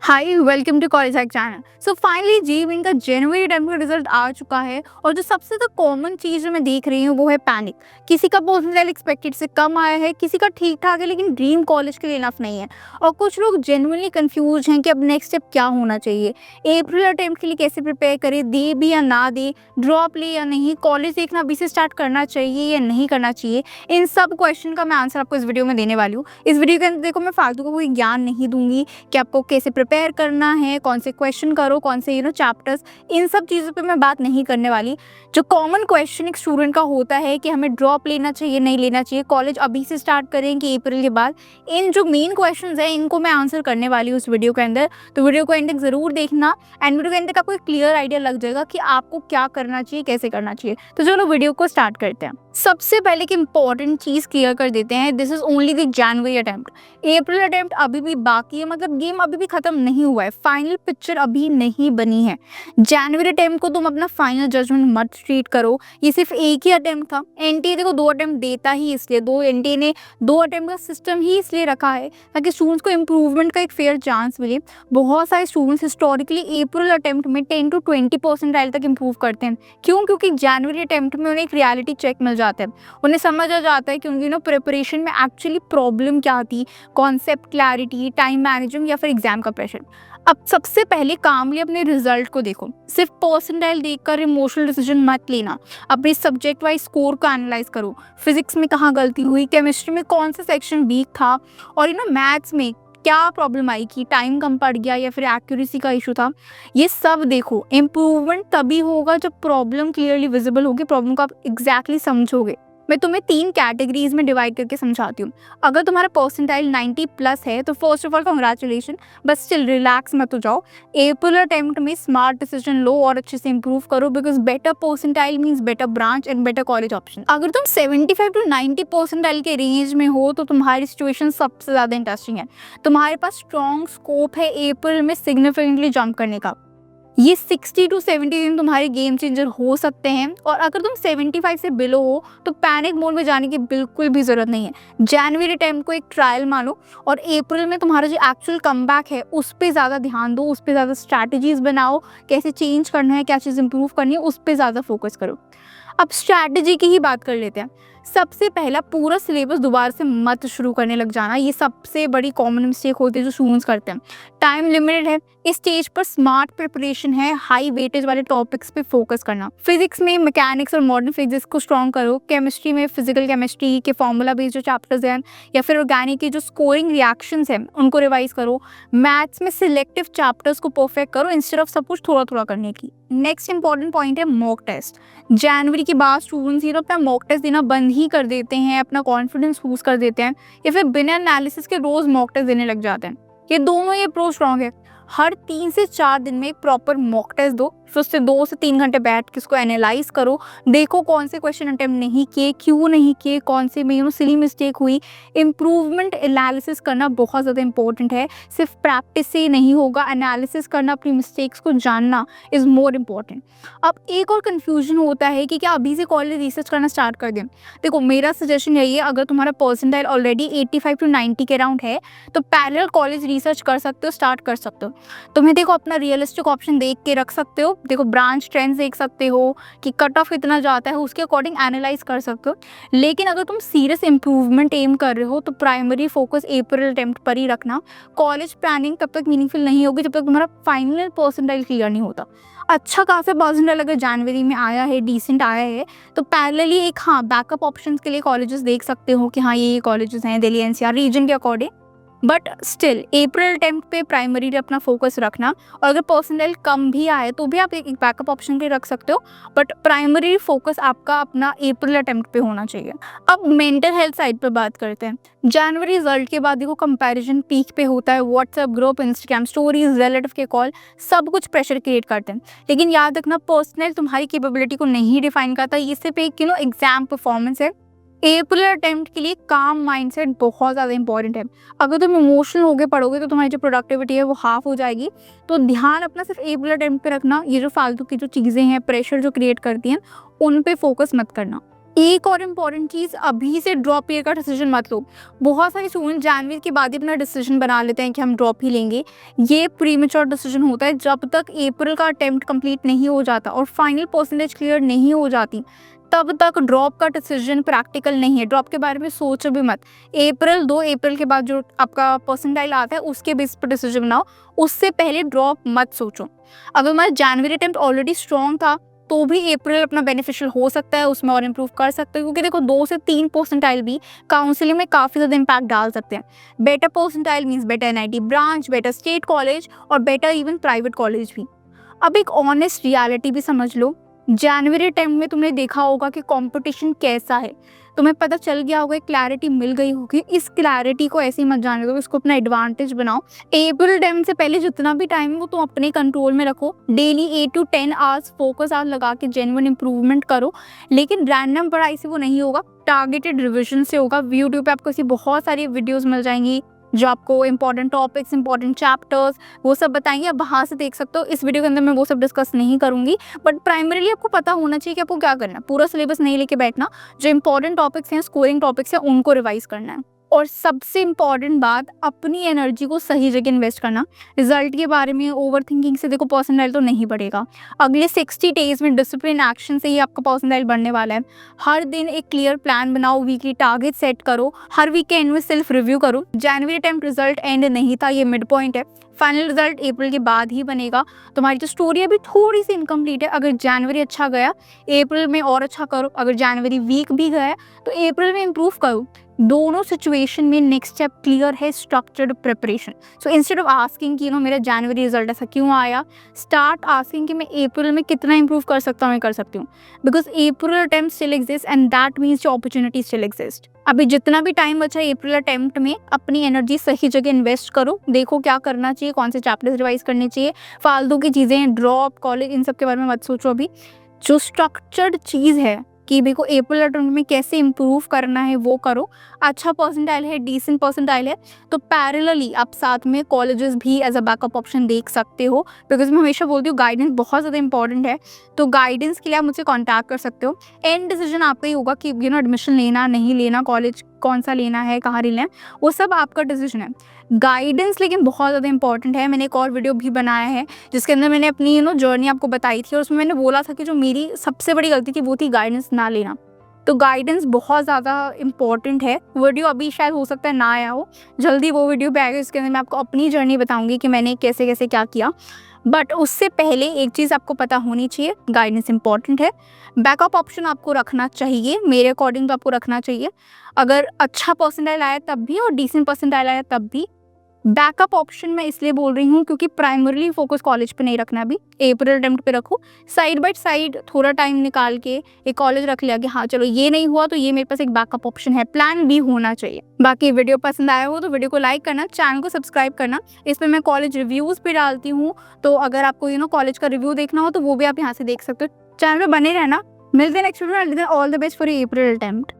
Hi welcome to college hack channel. So finally JEE का जनवरी time का result आ चुका है और जो सबसे तो कॉमन चीज़ जो मैं देख रही हूँ वो है पैनिक। किसी का परसेंटाइल एक्सपेक्टेड से कम आया है, किसी का ठीक ठाक है लेकिन ड्रीम कॉलेज के लिए इनफ नहीं है, और कुछ लोग जेन्युइनली कंफ्यूज हैं कि अब नेक्स्ट स्टेप क्या होना चाहिए। अप्रैल अटेम्प्ट के लिए कैसे प्रिपेयर करें, दे भी या ना दे, ड्रॉप ले या नहीं, कॉलेज देखना अभी से स्टार्ट करना चाहिए या नहीं करना चाहिए, इन सब क्वेश्चन का मैं आंसर आपको इस वीडियो में देने वाली हूँ। इस वीडियो के अंदर देखो मैं फालतू का कोई ज्ञान नहीं दूंगी कि आपको कैसे प्रिपेयर करना है, कौन से क्वेश्चन करो, कौन से चैप्टर्स, इन सब चीज़ों पे मैं बात नहीं करने वाली। जो कॉमन क्वेश्चन एक स्टूडेंट का होता है कि हमें ड्रॉप लेना चाहिए नहीं लेना चाहिए, कॉलेज अभी से स्टार्ट करें कि अप्रैल के बाद, इन जो मेन क्वेश्चंस हैं इनको मैं आंसर करने वाली हूँ उस वीडियो के अंदर। तो वीडियो को एंड तक ज़रूर देखना एंड वीडियो के एंड तक आपको एक क्लियर आइडिया लग जाएगा कि आपको क्या करना चाहिए, कैसे करना चाहिए। तो चलो वीडियो को स्टार्ट करते हैं। सबसे पहले की इंपॉर्टेंट चीज़ क्लियर कर देते हैं, this is only the January attempt. April attempt अभी भी बाकी है, मतलब गेम अभी भी खत्म नहीं हुआ है, फाइनल पिक्चर अभी नहीं बनी है। जनवरी अटेम्प्ट को तुम अपना फाइनल जजमेंट मत ट्रीट करो, ये सिर्फ एक ही अटेम्प्ट था। एनटीए देखो 2 अटेम्प्ट देता ही इसलिए, एनटीए ने 2 अटेम्प्ट का सिस्टम ही इसलिए रखा है ताकि स्टूडेंट्स को इम्प्रूवमेंट का एक फेयर चांस मिले। बहुत सारे स्टूडेंट्स हिस्टोरिकली अप्रैल अटेम्प्ट में 10 to 20% तक इम्प्रूव करते हैं। क्यों? क्योंकि जनवरी अटेम्प्ट में उन्हें एक रियलिटी चेक मिल जाता है, उन्हें समझ आ जाता है कि उनकी प्रिपरेशन में एक्चुअली प्रॉब्लम क्या थी, कॉन्सेप्ट क्लैरिटी, टाइम मैनेजमेंट या फिर एग्जाम का प्रेशर। अब सबसे पहले कामली अपने रिजल्ट को देखो, सिर्फ परसेंटाइल देखकर इमोशनल डिसीजन मत लेना। अपने सब्जेक्ट वाइज स्कोर को एनालाइज करो, फिजिक्स में कहाँ गलती हुई, केमिस्ट्री में कौन सा सेक्शन वीक था, और मैथ्स में क्या प्रॉब्लम आई कि टाइम कम पड़ गया या फिर एक्यूरेसी का इशू था। ये सब देखो। इम्प्रूवमेंट तभी होगा जब प्रॉब्लम क्लियरली विजिबल होगी, प्रॉब्लम को आप एग्जैक्टली समझोगे। मैं तुम्हें 3 कैटेगरीज में डिवाइड करके समझाती हूँ। अगर तुम्हारा परसेंटाइल 90 प्लस है तो first of all congratulation, but still relax मत हो जाओ। अप्रैल अटेम्प्ट में स्मार्ट डिसीजन लो और अच्छे से इंप्रूव करो, because better percentile means better branch and better college option. अगर तुम 75 to 90 परसेंटाइल के रेंज में हो तो तुम्हारी सिचुएशन सबसे ज़्यादा इंटरेस्टिंग है। तुम्हारे पास स्ट्रॉन्ग स्कोप है अप्रैल में सिग्निफिकेंटली जंप करने का। ये 60 to 70 दिन तुम्हारे गेम चेंजर हो सकते हैं। और अगर तुम 75 से बिलो हो तो पैनिक मोड में जाने की बिल्कुल भी ज़रूरत नहीं है। जनवरी टाइम को एक ट्रायल मानो और अप्रैल में तुम्हारा जो एक्चुअल कमबैक है उस पर ज़्यादा ध्यान दो, उस पर ज़्यादा स्ट्रैटेजीज बनाओ, कैसे चेंज करना है, क्या चीज़ इंप्रूव करनी है, उस पर ज़्यादा फोकस करो। अब स्ट्रैटेजी की ही बात कर लेते हैं। सबसे पहला, पूरा सिलेबस दोबारा से मत शुरू करने लग जाना, ये सबसे बड़ी कॉमन मिस्टेक होती है जो स्टूडेंट्स करते हैं। टाइम लिमिटेड है, इस स्टेज पर स्मार्ट प्रिपरेशन है, हाई वेटेज वाले टॉपिक्स पे फोकस करना। फिजिक्स में मैकेनिक्स और मॉडर्न फिजिक्स को स्ट्रॉन्ग करो, केमिस्ट्री में फिजिकल केमिस्ट्री के फॉर्मूला बेस्ड जो चैप्टर्स हैं या फिर ऑर्गेनिक के जो स्कोरिंग रिएक्शंस हैं उनको रिवाइज करो। मैथ्स में सिलेक्टिव चैप्टर्स को परफेक्ट करो इंस्टेड ऑफ सब कुछ थोड़ा थोड़ा करने की। नेक्स्ट इंपॉर्टेंट पॉइंट है मॉक टेस्ट। जनवरी के बाद स्टूडेंट्स अपना मॉक टेस्ट देना बंद ही कर देते हैं, अपना कॉन्फिडेंस लूज कर देते हैं या फिर बिना एनालिसिस के रोज मॉक टेस्ट देने लग जाते हैं। ये दोनों ये अप्रोच रॉन्ग है। हर 3 से 4 दिन में एक प्रॉपर मॉक टेस्ट दो, फिर उससे 2 से 3 घंटे बैठ के इसको एनालाइज करो, देखो कौन से क्वेश्चन अटेम्प्ट नहीं किए, क्यों नहीं किए, कौन से में सिली मिस्टेक हुई। इम्प्रूवमेंट एनालिसिस करना बहुत ज़्यादा इंपॉर्टेंट है, सिर्फ प्रैक्टिस से नहीं होगा, एनालिसिस करना, अपनी मिस्टेक्स को जानना इज़ मोर इम्पॉर्टेंट। अब एक और कन्फ्यूजन होता है कि क्या अभी से कॉलेज रिसर्च करना स्टार्ट कर दें। देखो मेरा सजेशन यही है, अगर तुम्हारा परसेंटाइल ऑलरेडी 85 to 90 के अराउंड है तो पैरेलल कॉलेज रिसर्च कर सकते हो, स्टार्ट कर सकते हो। तुम्हें देखो अपना रियलिस्टिक ऑप्शन देख के रख सकते हो, देखो ब्रांच ट्रेंड्स देख सकते हो कि कट ऑफ कितना जाता है, उसके अकॉर्डिंग एनालाइज कर सकते हो। लेकिन अगर तुम सीरियस इंप्रूवमेंट एम कर रहे हो तो प्राइमरी फोकस अप्रैल अटेम्प्ट पर ही रखना। कॉलेज प्लानिंग तब तक मीनिंगफुल नहीं होगी जब तक तुम्हारा फाइनल परसेंटाइल क्लियर नहीं होता। अच्छा खासा परसेंटाइल अगर जनवरी में आया है, डिसेंट आया है, तो पैरेलली एक बैकअप ऑप्शंस के लिए कॉलेजेस देख सकते हो कि ये कॉलेजेस हैं दिल्ली एनसीआर रीजन के according. But still April attempt पे प्राइमरी अपना फोकस रखना, और अगर परसेंटाइल कम भी आए तो भी आप एक बैकअप ऑप्शन पे रख सकते हो, बट प्राइमरी फोकस आपका अपना अप्रैल अटेम्प्ट पे होना चाहिए। अब मेंटल हेल्थ साइड पर बात करते हैं। जनवरी रिजल्ट के बाद देखो कंपैरिजन पीक पे होता है, WhatsApp group, Instagram stories, relative के कॉल, सब कुछ प्रेशर क्रिएट करते हैं। लेकिन याद रखना पर्सनल तुम्हारी कैपेबिलिटी को नहीं डिफाइन करता, ये सिर्फ एक एग्जाम परफॉर्मेंस है। अप्रैल अटेम्प्ट के लिए काम माइंडसेट बहुत ज़्यादा इंपॉर्टेंट है। अगर तुम इमोशनल होकर पढ़ोगे तो तुम्हारी जो प्रोडक्टिविटी है वो हाफ हो जाएगी। तो ध्यान अपना सिर्फ अप्रैल अटेम्प्ट पे रखना, ये जो फालतू की जो चीज़ें हैं, प्रेशर जो क्रिएट करती हैं, उन पे फोकस मत करना। एक और इम्पॉर्टेंट चीज़, अभी से ड्रॉप ईयर का डिसीजन मत लो। बहुत सारे स्टूडेंट जनवरी के बाद ही अपना डिसीजन बना लेते हैं कि हम ड्रॉप ही लेंगे। ये प्रीमेच्योर डिसीजन होता है। जब तक अप्रैल का अटेम्प्ट कंप्लीट नहीं हो जाता और फाइनल परसेंटेज क्लियर नहीं हो जाती, तब तक ड्रॉप का डिसीजन प्रैक्टिकल नहीं है। ड्रॉप के बारे में सोचो भी मत। अप्रैल 2 अप्रैल के बाद जो आपका परसेंटाइल आता है उसके बेस पर डिसीजन बनाओ, उससे पहले ड्रॉप मत सोचो। अगर हमारा जनवरी अटेम्प्ट ऑलरेडी स्ट्रॉन्ग था तो भी अप्रैल अपना बेनिफिशियल हो सकता है, उसमें और इम्प्रूव कर सकते हो, क्योंकि देखो 2 से 3 परसेंटाइल भी काउंसलिंग में काफ़ी ज़्यादा इम्पैक्ट डाल सकते हैं। Better percentile means better NIT branch, better state college और बेटर इवन प्राइवेट कॉलेज भी। अब एक ऑनेस्ट रियलिटी भी समझ लो। जनवरी टाइम में तुमने देखा होगा कि कंपटीशन कैसा है, तुम्हें पता चल गया होगा, क्लैरिटी मिल गई होगी। इस क्लैरिटी को ऐसे ही मत जाने दो, इसको अपना एडवांटेज बनाओ। अप्रैल टाइम से पहले जितना भी टाइम है वो तुम अपने कंट्रोल में रखो। Daily 8 to 10 hours focus hours लगा के जेन्युइन इंप्रूवमेंट करो, लेकिन रैंडम पढ़ाई से वो नहीं होगा, टारगेटेड रिविजन से होगा। यूट्यूब पे आपको ऐसी बहुत सारी वीडियोस मिल जाएंगी जो आपको इंपॉर्टेंट टॉपिक्स, इंपॉर्टेंट चैप्टर्स वो सब बताएंगे, आप वहाँ से देख सकते हो। इस वीडियो के अंदर मैं वो सब डिस्कस नहीं करूँगी, बट प्राइमरीली आपको पता होना चाहिए कि आपको क्या करना है। पूरा सिलेबस नहीं लेके बैठना, जो इंपॉर्टेंट टॉपिक्स हैं, स्कोरिंग टॉपिक्स हैं, उनको रिवाइज करना है। और सबसे इम्पॉर्टेंट बात, अपनी एनर्जी को सही जगह इन्वेस्ट करना। रिजल्ट के बारे में ओवर थिंकिंग से देखो परसेंटाइल तो नहीं बढ़ेगा। अगले 60 डेज में डिसिप्लिन एक्शन से ही आपका परसेंटाइल बढ़ने वाला है। हर दिन एक क्लियर प्लान बनाओ, वीकली टारगेट सेट करो, हर वीक के एंड में सेल्फ रिव्यू करो। जनवरी अटेम्प्ट रिजल्ट एंड नहीं था, ये मिड पॉइंट है। फाइनल रिजल्ट अप्रैल के बाद ही बनेगा। तुम्हारी जो स्टोरी अभी थोड़ी सी इनकम्प्लीट है। अगर जनवरी अच्छा गया, अप्रैल में और अच्छा करो। अगर जनवरी वीक भी गया तो अप्रैल में इम्प्रूव करो। दोनों सिचुएशन में नेक्स्ट स्टेप क्लियर है, structured preparation. So instead of asking कि मेरा जनवरी रिजल्ट ऐसा क्यों आया, स्टार्ट आस्किंग कि मैं अप्रैल में कितना इंप्रूव कर सकता हूँ, मैं कर सकती हूँ। Because April attempt still exist and that means your opportunity still exist. अभी जितना भी टाइम बचा है अप्रैल अटेम्प्ट में, अपनी एनर्जी सही जगह इन्वेस्ट करो। देखो क्या करना चाहिए, कौन से चैप्टर्स रिवाइज करने चाहिए। फालतू की चीज़ें, ड्रॉप, कॉलेज, इन सब के बारे में मत सोचो। अभी जो स्ट्रक्चर्ड चीज़ है कि मेरे को अप्रैल अटेम्प्ट में कैसे इम्प्रूव करना है वो करो। अच्छा परसेंटाइल है, डिसेंट परसेंटाइल है, तो पैरेलली आप साथ में कॉलेजेस भी एज अ बैकअप ऑप्शन देख सकते हो। बिकॉज मैं हमेशा बोलती हूँ गाइडेंस बहुत ज़्यादा इंपॉर्टेंट है, तो गाइडेंस के लिए आप मुझसे कॉन्टैक्ट कर सकते हो। एंड डिसीजन आपका ही होगा कि एडमिशन लेना नहीं लेना, कॉलेज कौन सा लेना है, कहाँ लेना है, वो सब आपका डिसीजन है। गाइडेंस लेकिन बहुत ज़्यादा इंपॉर्टेंट है। मैंने एक और वीडियो भी बनाया है जिसके अंदर मैंने अपनी जर्नी आपको बताई थी, और उसमें मैंने बोला था कि जो मेरी सबसे बड़ी गलती थी वो थी गाइडेंस ना लेना। तो गाइडेंस बहुत ज़्यादा इंपॉर्टेंट है। वीडियो अभी शायद हो सकता है ना आया हो, जल्दी वो वीडियो भी आएगा। इसके अंदर मैं आपको अपनी जर्नी बताऊंगी कि मैंने कैसे कैसे क्या किया। बट उससे पहले एक चीज़ आपको पता होनी चाहिए, गाइडेंस इंपॉर्टेंट है। बैकअप ऑप्शन आपको रखना चाहिए, मेरे अकॉर्डिंग तो आपको रखना चाहिए। अगर अच्छा परसेंटाइल आया तब भी और डिसेंट परसेंटाइल आया तब भी। बैकअप ऑप्शन मैं इसलिए बोल रही हूँ क्योंकि प्राइमरली फोकस कॉलेज पे नहीं रखना, अभी अप्रैल अटेम्प्ट पे रखो। साइड बाय साइड थोड़ा टाइम निकाल के एक कॉलेज रख लिया कि हाँ चलो ये नहीं हुआ तो ये मेरे पास एक बैकअप ऑप्शन है, प्लान भी होना चाहिए। बाकी वीडियो पसंद आया हो तो वीडियो को लाइक करना, चैनल को सब्सक्राइब करना। इस पर मैं कॉलेज रिव्यूज़ भी डालती हूँ, तो अगर आपको कॉलेज का रिव्यू देखना हो तो वो भी आप यहाँ से देख सकते हो। चैनल पर बने रहना। मिलते हैं नेक्स्ट वीडियो में। All the best for April attempt.